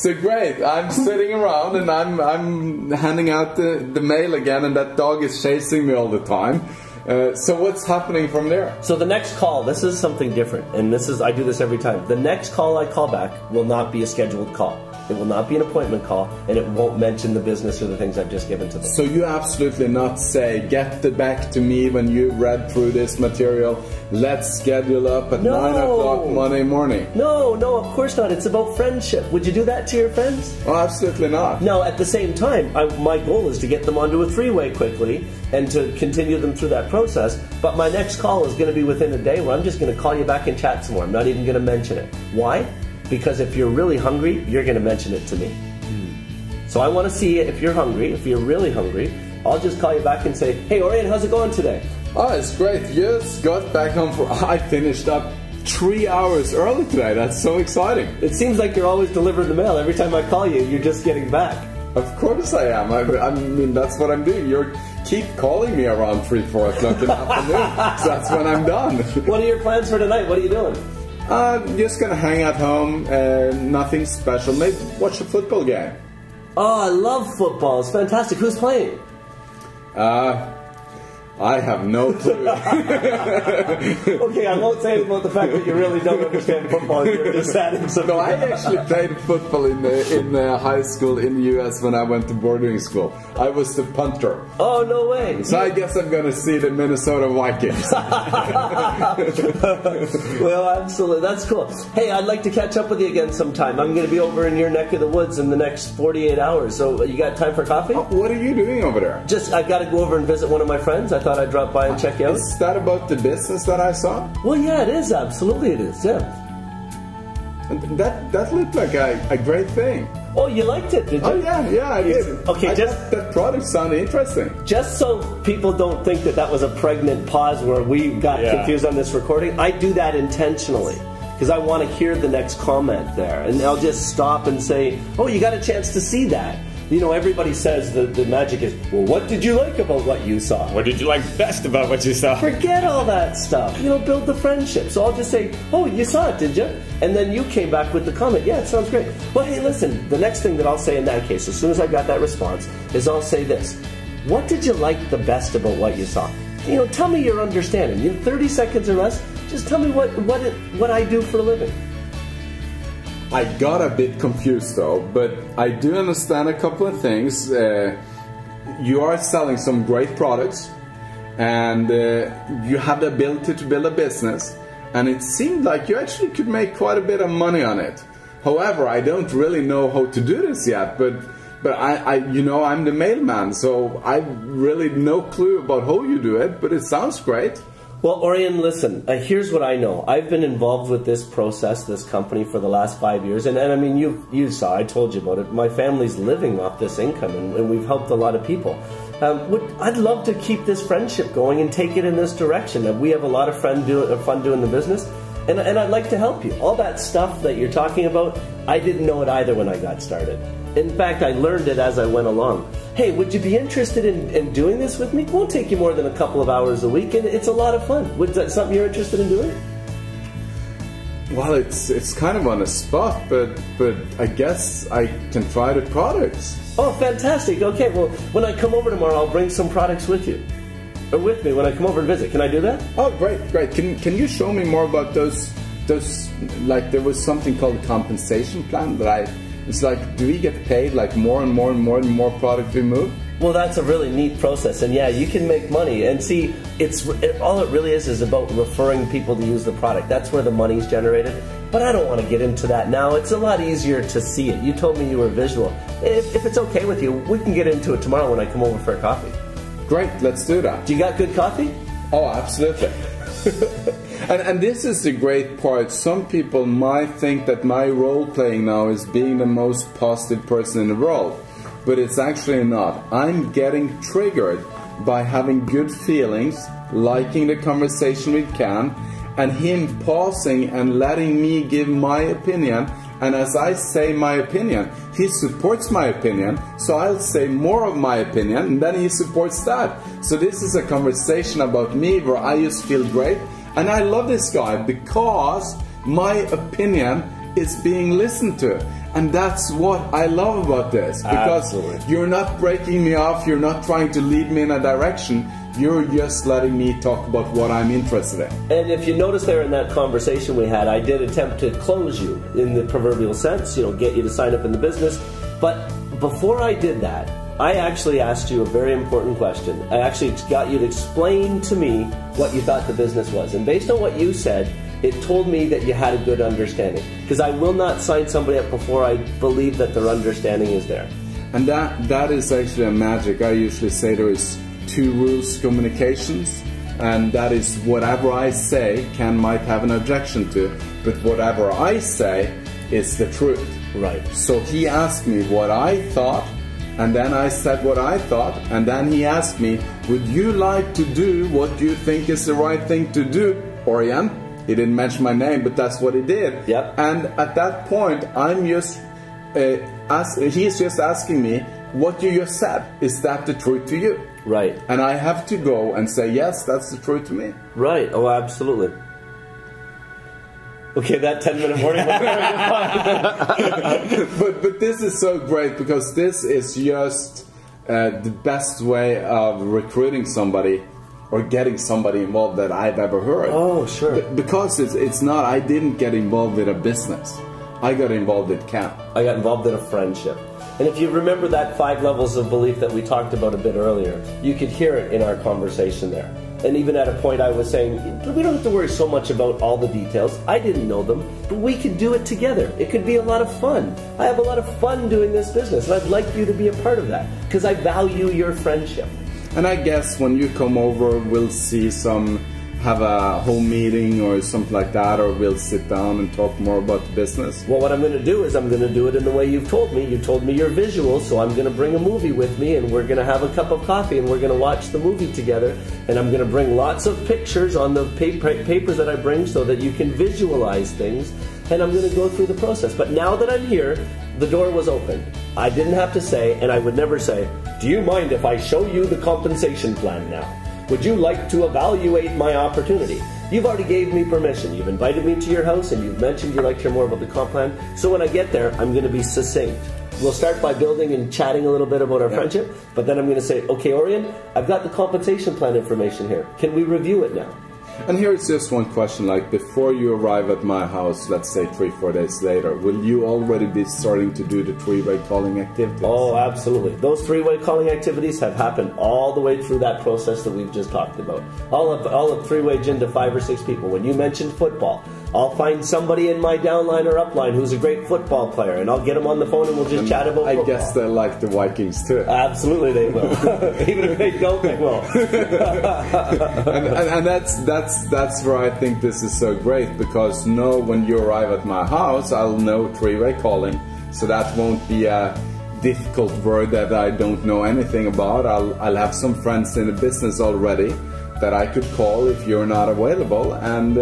So great, I'm sitting around and I'm handing out the mail again, and that dog is chasing me all the time. So what's happening from there? So the next call, this is something different, and I do this every time. The next call I call back will not be a scheduled call. It will not be an appointment call, and it won't mention the business or the things I've just given to them. So you absolutely not say, get back to me when you read through this material, let's schedule up at 9 o'clock Monday morning. No, of course not. It's about friendship. Would you do that to your friends? Oh, absolutely not. Now, at the same time, my goal is to get them onto a three-way quickly and to continue them through that process, but my next call is going to be within a day where I'm just going to call you back and chat some more. I'm not even going to mention it. Why? Because if you're really hungry, you're going to mention it to me. So I want to see if you're hungry. If you're really hungry, I'll just call you back and say, hey, Orion, how's it going today? Oh, it's great. Just got back home I finished up 3 hours early today. That's so exciting. It seems like you're always delivering the mail. Every time I call you, you're just getting back. Of course I am. I mean, that's what I'm doing. You keep calling me around 3, 4 o'clock in the afternoon. So that's when I'm done. What are your plans for tonight? What are you doing? Just gonna hang at home, nothing special. Maybe watch a football game. Oh, I love football. It's fantastic. Who's playing? I have no clue. Okay, I won't say anything about the fact that you really don't understand football. You're just adding something. No, I actually played football in high school in the U.S. when I went to boarding school. I was the punter. Oh, no way. So I guess I'm going to see the Minnesota Vikings. Well, absolutely. That's cool. Hey, I'd like to catch up with you again sometime. I'm going to be over in your neck of the woods in the next 48 hours. So you got time for coffee? Oh, what are you doing over there? I've got to go over and visit one of my friends. I thought I'd drop by and check you out. Is that about the business that I saw? Well, yeah, it is. Absolutely it is, yeah. That looked like a great thing. Oh, you liked it, did you? Oh, yeah, I did. Okay, that product sounded interesting. Just so people don't think that was a pregnant pause where we got confused on this recording, I do that intentionally. Because I want to hear the next comment there. And I'll just stop and say, oh, you got a chance to see that. You know, everybody says the magic is, well, what did you like about what you saw? What did you like best about what you saw? Forget all that stuff. You know, build the friendship. So I'll just say, oh, you saw it, did you? And then you came back with the comment, yeah, it sounds great. Well, hey, listen, the next thing that I'll say in that case, as soon as I got that response, is I'll say this. What did you like the best about what you saw? You know, tell me your understanding. In 30 seconds or less, just tell me what I do for a living. I got a bit confused though, but I do understand a couple of things. You are selling some great products, and you have the ability to build a business, and it seemed like you actually could make quite a bit of money on it. However, I don't really know how to do this yet, but you know, I'm the mailman, so I really no clue about how you do it, but it sounds great. Well, Orion, listen, here's what I know. I've been involved with this process, this company, for the last 5 years. And I mean, you saw, I told you about it. My family's living off this income, and we've helped a lot of people. I'd love to keep this friendship going and take it in this direction. We have a lot of fun doing the business, and I'd like to help you. All that stuff that you're talking about, I didn't know it either when I got started. In fact, I learned it as I went along. Hey, would you be interested in doing this with me? It won't take you more than a couple of hours a week, and it's a lot of fun. Is that something you're interested in doing? Well, it's kind of on the spot, but I guess I can try the products. Oh, fantastic. Okay, well, when I come over tomorrow, I'll bring some products with you. Or with me when I come over and visit. Can I do that? Oh, great. Can you show me more about those, like there was something called a compensation plan that it's like, do we get paid like more and more and more and more product we move? Well, that's a really neat process, and yeah, you can make money. And see, all it really is about referring people to use the product. That's where the money's generated. But I don't want to get into that now. It's a lot easier to see it. You told me you were visual. If it's okay with you, we can get into it tomorrow when I come over for a coffee. Great, let's do that. Do you got good coffee? Oh, absolutely. And this is the great part. Some people might think that my role playing now is being the most positive person in the world, but it's actually not. I'm getting triggered by having good feelings, liking the conversation we can, and him pausing and letting me give my opinion. And as I say my opinion, he supports my opinion, so I'll say more of my opinion, and then he supports that. So this is a conversation about me where I just feel great. And I love this guy because my opinion is being listened to. And that's what I love about this, because you're not breaking me off, you're not trying to lead me in a direction, you're just letting me talk about what I'm interested in. And if you notice there in that conversation we had, I did attempt to close you in the proverbial sense, get you to sign up in the business. But before I did that, I actually asked you a very important question. I actually got you to explain to me what you thought the business was. And based on what you said, it told me that you had a good understanding. Because I will not sign somebody up before I believe that their understanding is there. And that is actually a magic. I usually say there is 2 rules to communications. And that is whatever I say, Ken might have an objection to. But whatever I say is the truth. Right. So he asked me what I thought. And then I said what I thought, and then he asked me, would you like to do what you think is the right thing to do, Orion? He didn't mention my name, but that's what he did. Yep. And at that point, he's just asking me, what you just said, is that the truth to you? Right. And I have to go and say, yes, that's the truth to me. Right. Oh, absolutely. Okay, that 10-minute warning. But this is so great, because this is just the best way of recruiting somebody or getting somebody involved that I've ever heard. Oh, sure. Because it's not, I didn't get involved with a business. I got involved with camp. I got involved in a friendship. And if you remember that 5 levels of belief that we talked about a bit earlier, you could hear it in our conversation there. And even at a point I was saying, we don't have to worry so much about all the details. I didn't know them, but we could do it together. It could be a lot of fun. I have a lot of fun doing this business, and I'd like you to be a part of that, because I value your friendship. And I guess when you come over, we'll have a home meeting or something like that, or we'll sit down and talk more about the business. Well, what I'm going to do is I'm going to do it in the way you've told me. You told me you're visual, so I'm going to bring a movie with me, and we're going to have a cup of coffee, and we're going to watch the movie together. And I'm going to bring lots of pictures on the papers that I bring so that you can visualize things, and I'm going to go through the process. But now that I'm here, the door was open. I didn't have to say, and I would never say, do you mind if I show you the compensation plan now? Would you like to evaluate my opportunity? You've already gave me permission. You've invited me to your house, and you've mentioned you'd like to hear more about the comp plan. So when I get there, I'm going to be succinct. We'll start by building and chatting a little bit about our friendship, but then I'm going to say, okay, Orion, I've got the compensation plan information here. Can we review it now? And here's just one question, like before you arrive at my house, let's say 3-4 days later, will you already be starting to do the 3-way calling activities? Oh, absolutely. Those 3-way calling activities have happened all the way through that process that we've just talked about. All of 3-way gin to 5 or 6 people. When you mentioned football, I'll find somebody in my downline or upline who's a great football player, and I'll get them on the phone and we'll just chat about football. I guess they like the Vikings too. Absolutely they will. Even if they don't, they will. and that's where I think this is so great, because when you arrive at my house, I'll know 3-way calling, so that won't be a difficult word that I don't know anything about. I'll have some friends in the business already that I could call if you're not available, and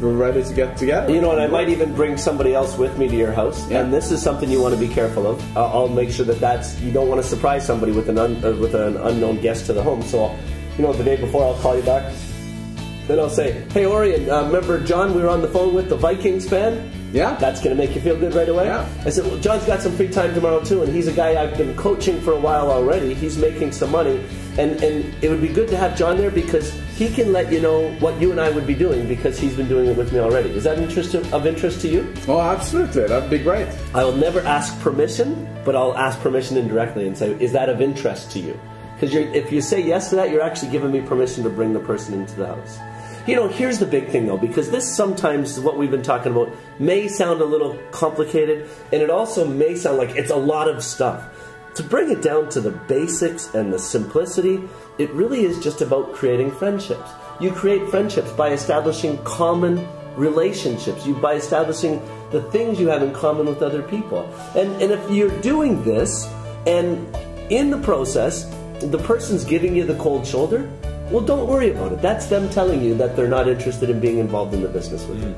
we're ready to get together. You know, and I might even bring somebody else with me to your house. Yeah. And this is something you want to be careful of. I'll make sure that you don't want to surprise somebody with an unknown guest to the home. So, the day before I'll call you back. Then I'll say, hey, Orion, remember John we were on the phone with, the Vikings fan? Yeah. That's going to make you feel good right away? Yeah. I said, well, John's got some free time tomorrow too, and he's a guy I've been coaching for a while already. He's making some money, and it would be good to have John there because he can let you know what you and I would be doing because he's been doing it with me already. Is that of interest to you? Oh, absolutely. That'd be great. I will never ask permission, but I'll ask permission indirectly and say, is that of interest to you? Because if you say yes to that, you're actually giving me permission to bring the person into the house. Here's the big thing though, because this sometimes, what we've been talking about, may sound a little complicated, and it also may sound like it's a lot of stuff. To bring it down to the basics and the simplicity, it really is just about creating friendships. You create friendships by establishing common relationships, by establishing the things you have in common with other people. And if you're doing this, and in the process, the person's giving you the cold shoulder, well, don't worry about it. That's them telling you that they're not interested in being involved in the business with you.